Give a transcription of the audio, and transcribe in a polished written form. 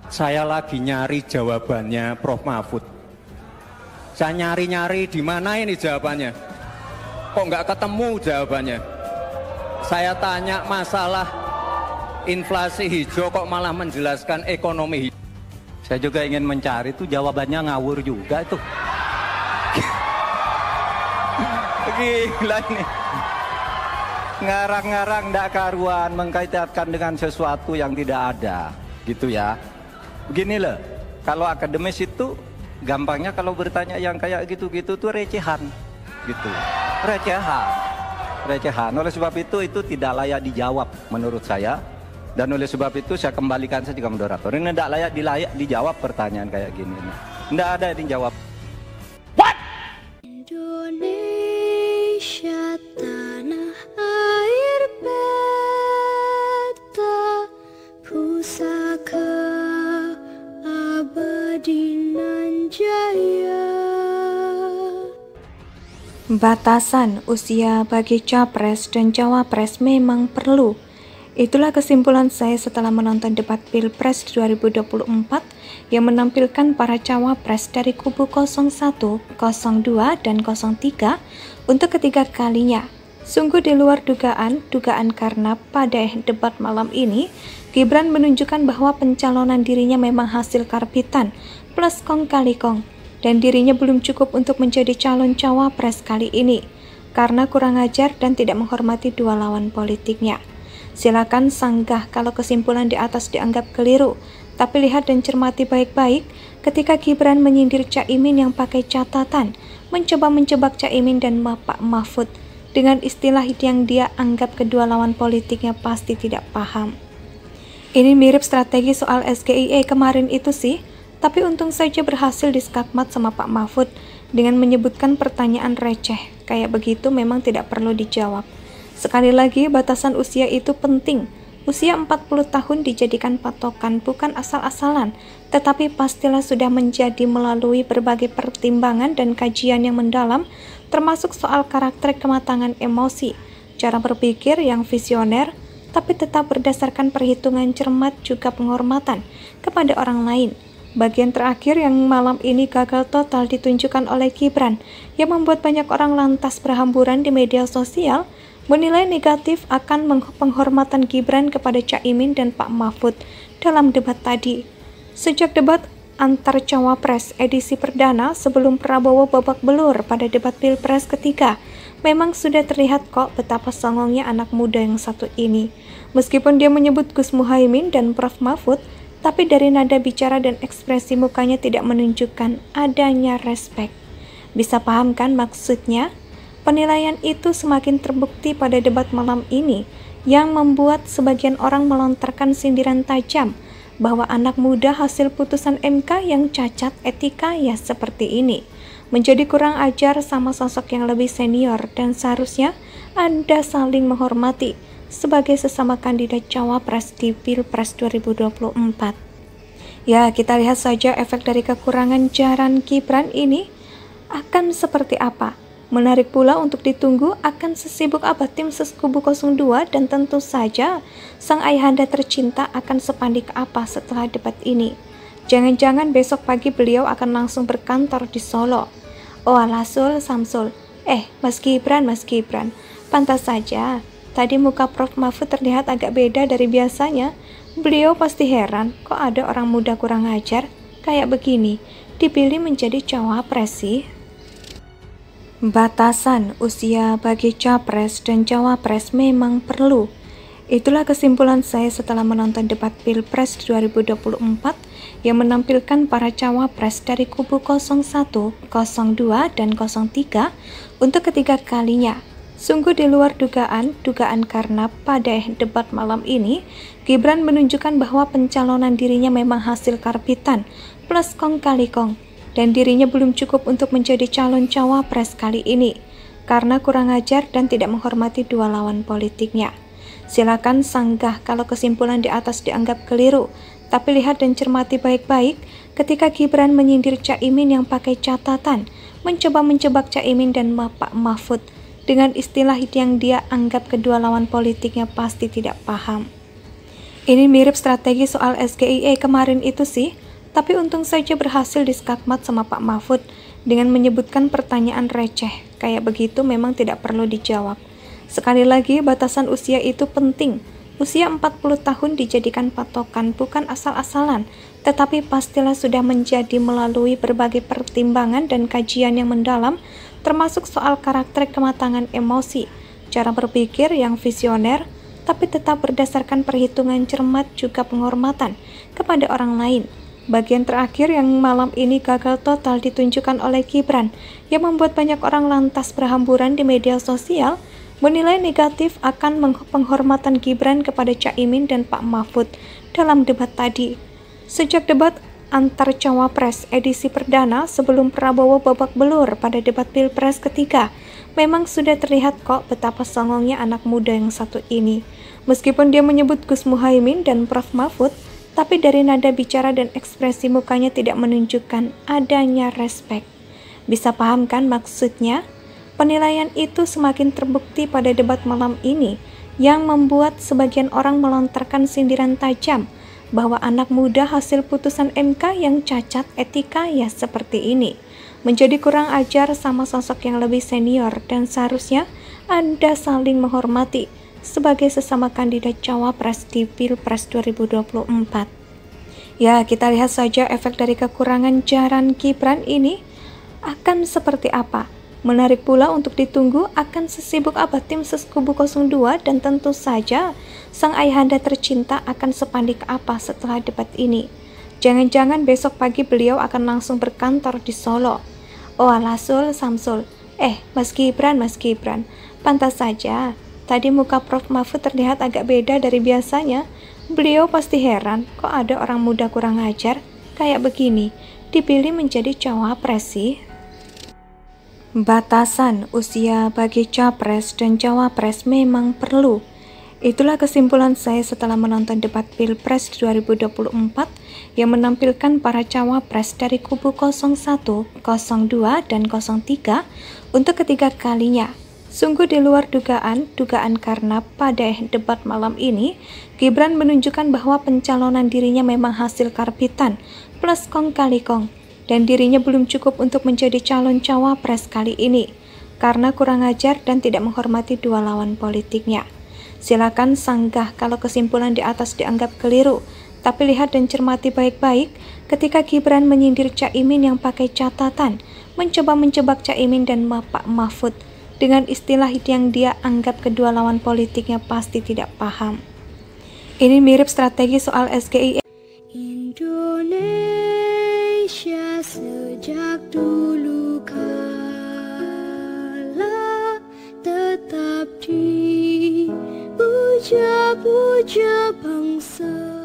Saya lagi nyari jawabannya Prof. Mahfud. Saya nyari-nyari di mana ini jawabannya. Kok nggak ketemu jawabannya. Saya tanya masalah inflasi hijau kok malah menjelaskan ekonomi hijau. Saya juga ingin mencari itu jawabannya ngawur juga itu. Gila ini. Ngarang-ngarang ndak karuan mengkaitkan dengan sesuatu yang tidak ada, gitu ya. Begini loh, kalau akademis itu gampangnya kalau bertanya yang kayak gitu-gitu tuh recehan, gitu. Recehan. Oleh sebab itu tidak layak dijawab menurut saya. Dan oleh sebab itu saya kembalikan saja ke moderator. Ini tidak layak dijawab pertanyaan kayak gini. Tidak ada yang dijawab. Indonesia tanah air beta pusaka abadi nan jaya. Batasan usia bagi capres dan cawapres memang perlu. Itulah kesimpulan saya setelah menonton debat Pilpres 2024 yang menampilkan para cawapres dari kubu 01, 02, dan 03 untuk ketiga kalinya. Sungguh di luar dugaan karena pada debat malam ini, Gibran menunjukkan bahwa pencalonan dirinya memang hasil karbitan plus kong kali kong, dan dirinya belum cukup untuk menjadi calon cawapres kali ini, karena kurang ajar dan tidak menghormati dua lawan politiknya. Silakan sanggah kalau kesimpulan di atas dianggap keliru, tapi lihat dan cermati baik-baik ketika Gibran menyindir Caimin yang pakai catatan, mencoba menjebak Caimin dan Pak Mahfud dengan istilah yang dia anggap kedua lawan politiknya pasti tidak paham. Ini mirip strategi soal SGIE kemarin itu sih, tapi untung saja berhasil diskakmat sama Pak Mahfud dengan menyebutkan pertanyaan receh. Kayak begitu memang tidak perlu dijawab. Sekali lagi, batasan usia itu penting. Usia 40 tahun dijadikan patokan bukan asal-asalan, tetapi pastilah sudah menjadi melalui berbagai pertimbangan dan kajian yang mendalam, termasuk soal karakter kematangan emosi, cara berpikir yang visioner, tapi tetap berdasarkan perhitungan cermat juga penghormatan kepada orang lain. Bagian terakhir yang malam ini gagal total ditunjukkan oleh Gibran, yang membuat banyak orang lantas berhamburan di media sosial, menilai negatif akan penghormatan Gibran kepada Caimin dan Pak Mahfud dalam debat tadi. Sejak debat antar cawapres edisi perdana sebelum Prabowo babak belur pada debat Pilpres ketiga, memang sudah terlihat kok betapa songongnya anak muda yang satu ini. Meskipun dia menyebut Gus Muhaimin dan Prof. Mahfud, tapi dari nada bicara dan ekspresi mukanya tidak menunjukkan adanya respek. Bisa paham kan maksudnya? Penilaian itu semakin terbukti pada debat malam ini yang membuat sebagian orang melontarkan sindiran tajam bahwa anak muda hasil putusan MK yang cacat etika ya seperti ini, menjadi kurang ajar sama sosok yang lebih senior dan seharusnya Anda saling menghormati sebagai sesama kandidat cawapres di Pilpres 2024. Ya, kita lihat saja efek dari kekurangan jaran Gibran ini akan seperti apa. Menarik pula untuk ditunggu akan sesibuk apa tim Kubu 02 dan tentu saja sang ayahanda tercinta akan sepandik apa setelah debat ini. Jangan-jangan besok pagi beliau akan langsung berkantor di Solo. Oh alah Samsul, Mas Gibran, pantas saja. Tadi muka Prof. Mahfud terlihat agak beda dari biasanya. Beliau pasti heran kok ada orang muda kurang ajar kayak begini dipilih menjadi cawapres sih. Batasan usia bagi capres dan cawapres memang perlu. Itulah kesimpulan saya setelah menonton debat Pilpres 2024 yang menampilkan para cawapres dari kubu 01, 02, dan 03 untuk ketiga kalinya. Sungguh di luar dugaan karena pada debat malam ini, Gibran menunjukkan bahwa pencalonan dirinya memang hasil karbitan plus kong kali kong, dan dirinya belum cukup untuk menjadi calon cawapres kali ini, karena kurang ajar dan tidak menghormati dua lawan politiknya. Silakan sanggah kalau kesimpulan di atas dianggap keliru, tapi lihat dan cermati baik-baik ketika Gibran menyindir Caimin yang pakai catatan, mencoba menjebak Caimin dan Pak Mahfud dengan istilah yang dia anggap kedua lawan politiknya pasti tidak paham. Ini mirip strategi soal SGIE kemarin itu sih, tapi untung saja berhasil diskakmat sama Pak Mahfud dengan menyebutkan pertanyaan receh. Kayak begitu memang tidak perlu dijawab. Sekali lagi, batasan usia itu penting. Usia 40 tahun dijadikan patokan, bukan asal-asalan, tetapi pastilah sudah menjadi melalui berbagai pertimbangan dan kajian yang mendalam, termasuk soal karakter kematangan emosi, cara berpikir yang visioner, tapi tetap berdasarkan perhitungan cermat juga penghormatan kepada orang lain. Bagian terakhir yang malam ini gagal total ditunjukkan oleh Gibran, yang membuat banyak orang lantas berhamburan di media sosial, menilai negatif akan penghormatan Gibran kepada Caimin dan Pak Mahfud dalam debat tadi. Sejak debat antar cawapres edisi perdana sebelum Prabowo babak belur pada debat Pilpres ketiga, memang sudah terlihat kok betapa songongnya anak muda yang satu ini. Meskipun dia menyebut Gus Muhaimin dan Prof Mahfud, tapi dari nada bicara dan ekspresi mukanya tidak menunjukkan adanya respek. Bisa paham kan maksudnya? Penilaian itu semakin terbukti pada debat malam ini, yang membuat sebagian orang melontarkan sindiran tajam bahwa anak muda hasil putusan MK yang cacat etika ya seperti ini, menjadi kurang ajar sama sosok yang lebih senior dan seharusnya Anda saling menghormati sebagai sesama kandidat cawapres di Pilpres 2024. Ya, kita lihat saja efek dari kekurangan jaran Gibran ini akan seperti apa. Menarik pula untuk ditunggu akan sesibuk apa tim ses kubu 02 dan tentu saja sang ayahanda tercinta akan sepanik apa setelah debat ini. Jangan-jangan besok pagi beliau akan langsung berkantor di Solo. Oh alah Samsul, Mas Gibran, pantas saja. Tadi muka Prof Mahfud terlihat agak beda dari biasanya. Beliau pasti heran, kok ada orang muda kurang ajar kayak begini dipilih menjadi cawapres sih. Batasan usia bagi capres dan cawapres memang perlu. Itulah kesimpulan saya setelah menonton debat Pilpres 2024 yang menampilkan para cawapres dari kubu 01, 02, dan 03 untuk ketiga kalinya. Sungguh di luar dugaan karena pada debat malam ini, Gibran menunjukkan bahwa pencalonan dirinya memang hasil karbitan plus kong kali kong, dan dirinya belum cukup untuk menjadi calon cawapres kali ini, karena kurang ajar dan tidak menghormati dua lawan politiknya. Silakan sanggah kalau kesimpulan di atas dianggap keliru, tapi lihat dan cermati baik-baik ketika Gibran menyindir Caimin yang pakai catatan, mencoba menjebak Caimin dan Pak Mahfud, dengan istilah yang dia anggap kedua lawan politiknya pasti tidak paham. Ini mirip strategi soal SGIE. Indonesia sejak dulu kala tetap dipuja-puja bangsa.